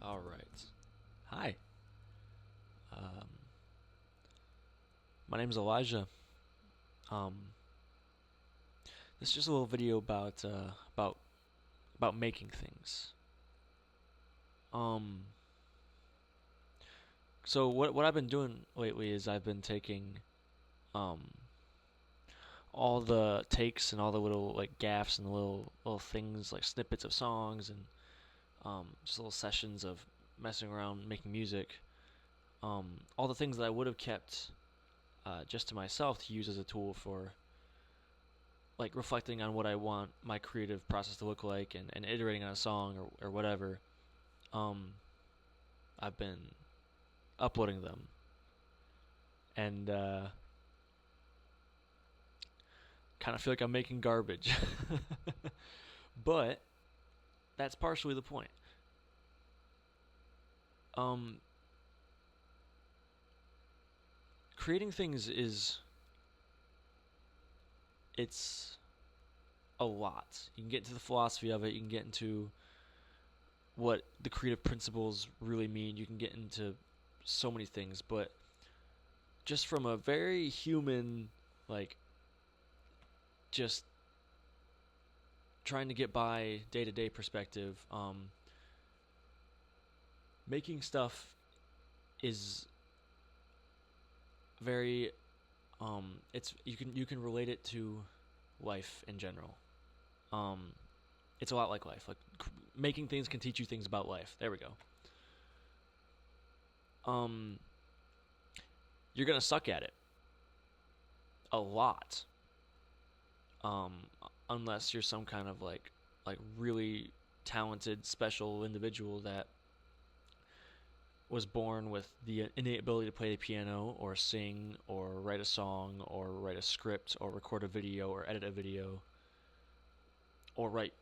All right. Hi. Um, my name is Elijah. Um, this is just a little video about making things. Um, so what I've been doing lately is I've been taking um all the takes and all the little like gaffs and the little things like snippets of songs and just little sessions of messing around making music. All the things that I would have kept just to myself to use as a tool for like reflecting on what I want my creative process to look like and iterating on a song or whatever, um, I've been uploading them. And kind of feel like I'm making garbage. But that's partially the point. Um, Creating things it's a lot. You can get into the philosophy of it, you can get into what the creative principles really mean, you can get into so many things, but just from a very human, like, just trying to get by day to day perspective, making stuff is very it's you can relate it to life in general. Um, it's a lot like life. Like making things can teach you things about life. There we go. Um, you're gonna suck at it a lot. Um, Unless you're some kind of like really talented special individual that was born with the innate ability to play the piano or sing or write a song or write a script or record a video or edit a video or write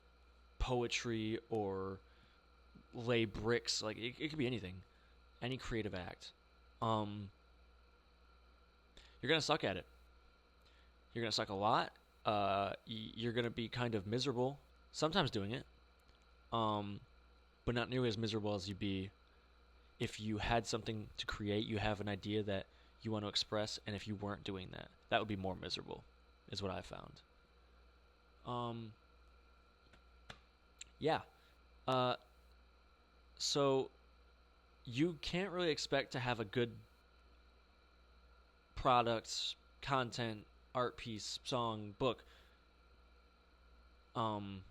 poetry or lay bricks. Like it could be anything, any creative act. Um, you're gonna suck at it. You're gonna suck a lot. You're gonna be kind of miserable sometimes doing it. Um, but not nearly as miserable as you'd be if you had something to create. You have an idea that you want to express, and if you weren't doing that, that would be more miserable. Is what I found. Um, yeah. Uh, so you can't really expect to have a good product, content, art piece, song, book. Um,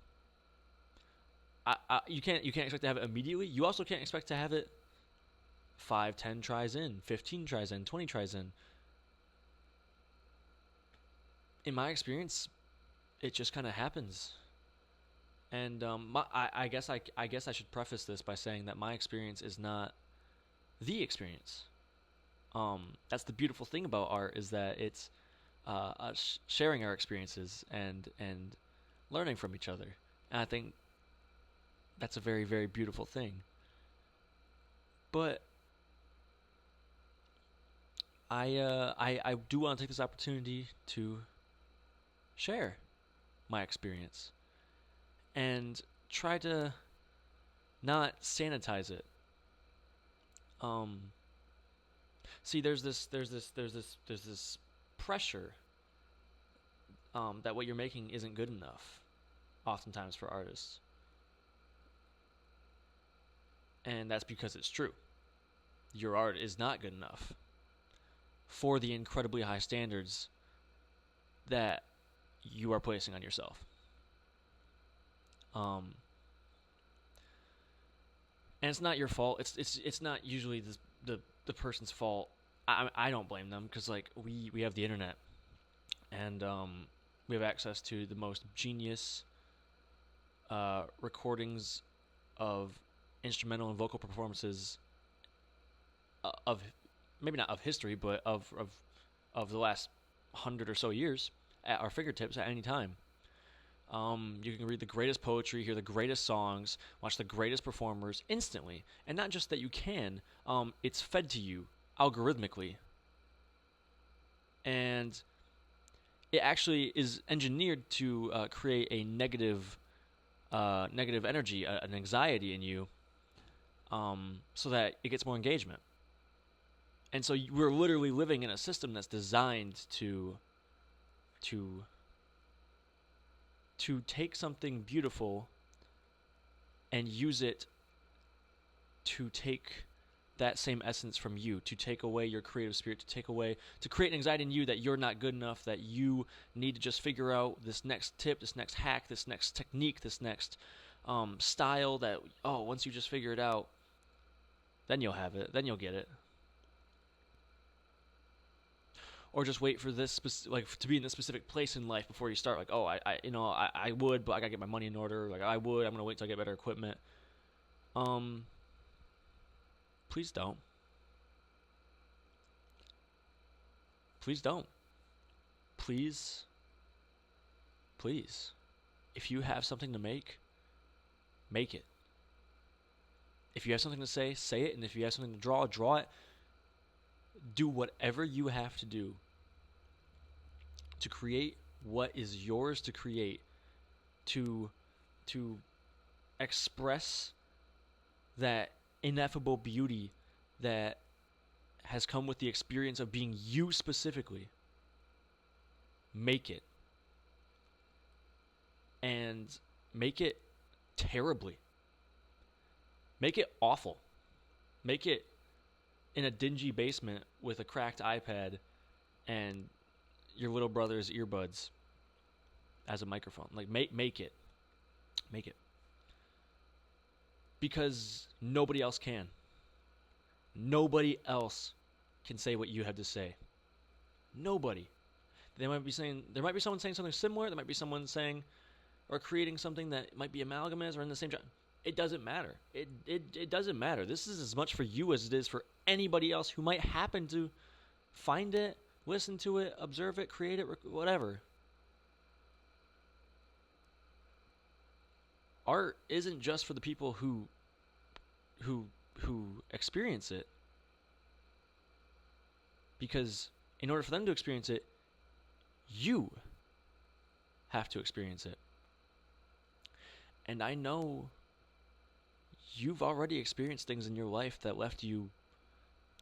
you can't expect to have it immediately. You also can't expect to have it 5, 10 tries in, 15 tries in, 20 tries in. In my experience, it just kind of happens. And I guess I should preface this by saying that my experience is not the experience. That's the beautiful thing about art is that it's us sharing our experiences and learning from each other. And I think that's a very very beautiful thing. But I do want to take this opportunity to share my experience and try to not sanitize it. Um, See, there's this pressure that what you're making isn't good enough, oftentimes for artists, and that's because it's true. Your art is not good enough for the incredibly high standards that you are placing on yourself. Um, and it's not your fault. It's not usually the person's fault. I don't blame them because like we have the internet and we have access to the most genius recordings of instrumental and vocal performances of maybe not of history, but of the last 100 or so years at our fingertips at any time. You can read the greatest poetry, hear the greatest songs, watch the greatest performers instantly, and not just that you can. It's fed to you algorithmically, and it actually is engineered to create a negative energy, an anxiety in you, so that it gets more engagement. And so we're literally living in a system that's designed to take something beautiful and use it to take that same essence from you, to take away your creative spirit, to create an anxiety in you that you're not good enough, that you need to just figure out this next tip, this next hack, this next technique, this next style that, once you just figure it out, then you'll have it, then you'll get it. Or just wait for this to be in this specific place in life before you start. Like, I would, but I gotta get my money in order. Like, I'm gonna wait till I get better equipment. Please don't. Please don't. Please. Please. If you have something to make it. If you have something to say it. And if you have something to draw it. Do whatever you have to do to create what is yours to create, to express that ineffable beauty that has come with the experience of being you specifically. Make it. And make it terribly. Make it awful. Make it in a dingy basement with a cracked iPad and your little brother's earbuds as a microphone. Like, make it. Make it. Because nobody else can. Nobody else can say what you have to say. Nobody. There might be someone saying something similar. There might be someone saying or creating something that might be amalgamous or in the same genre. It doesn't matter. It doesn't matter. This is as much for you as it is for anybody else who might happen to find it, listen to it, observe it, create it, whatever. Art isn't just for the people who experience it. Because in order for them to experience it, you have to experience it. And I know you've already experienced things in your life that left you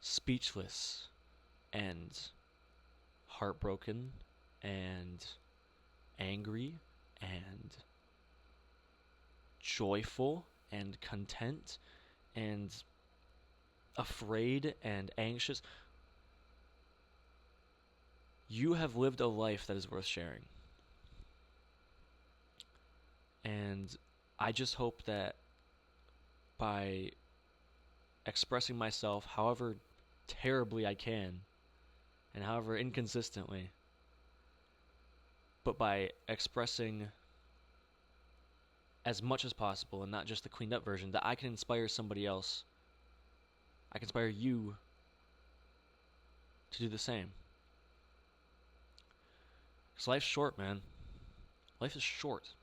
speechless and heartbroken and angry and joyful and content and afraid and anxious. You have lived a life that is worth sharing. And I just hope that by expressing myself however terribly I can and however inconsistently, but by expressing as much as possible and not just the cleaned up version, that I can inspire somebody else. I can inspire you to do the same. Because life's short, man. Life is short.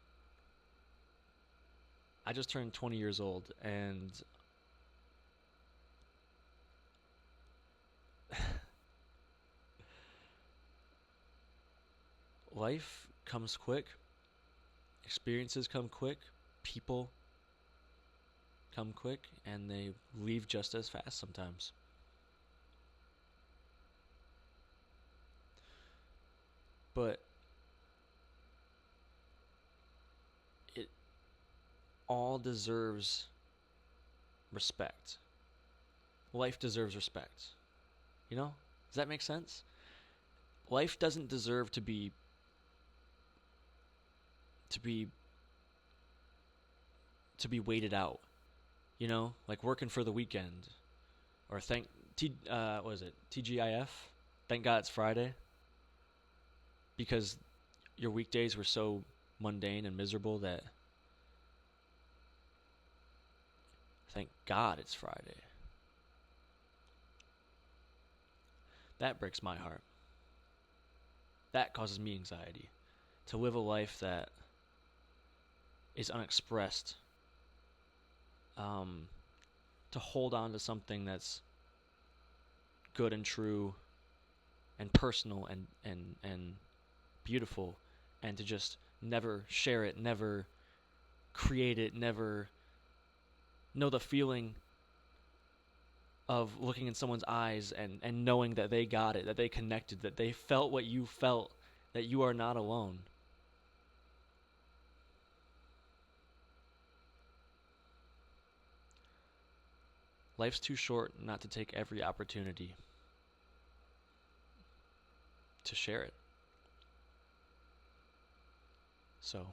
I just turned 20 years old, and life comes quick. Experiences come quick. People come quick, and they leave just as fast sometimes. But it all deserves respect. Life deserves respect. You know? Does that make sense? Life doesn't deserve to be waited out. You know? Like working for the weekend. Or what is it? TGIF? Thank God it's Friday. Because your weekdays were so mundane and miserable that thank God it's Friday. That breaks my heart. That causes me anxiety. To live a life that is unexpressed. To hold on to something that's good and true and personal and beautiful, and to just never share it, never create it, never know the feeling of looking in someone's eyes and knowing that they got it, that they connected, that they felt what you felt, that you are not alone. Life's too short not to take every opportunity to share it. So,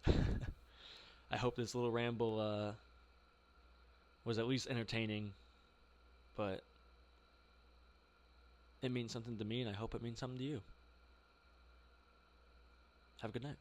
I hope this little ramble was at least entertaining, but it means something to me, and I hope it means something to you. Have a good night.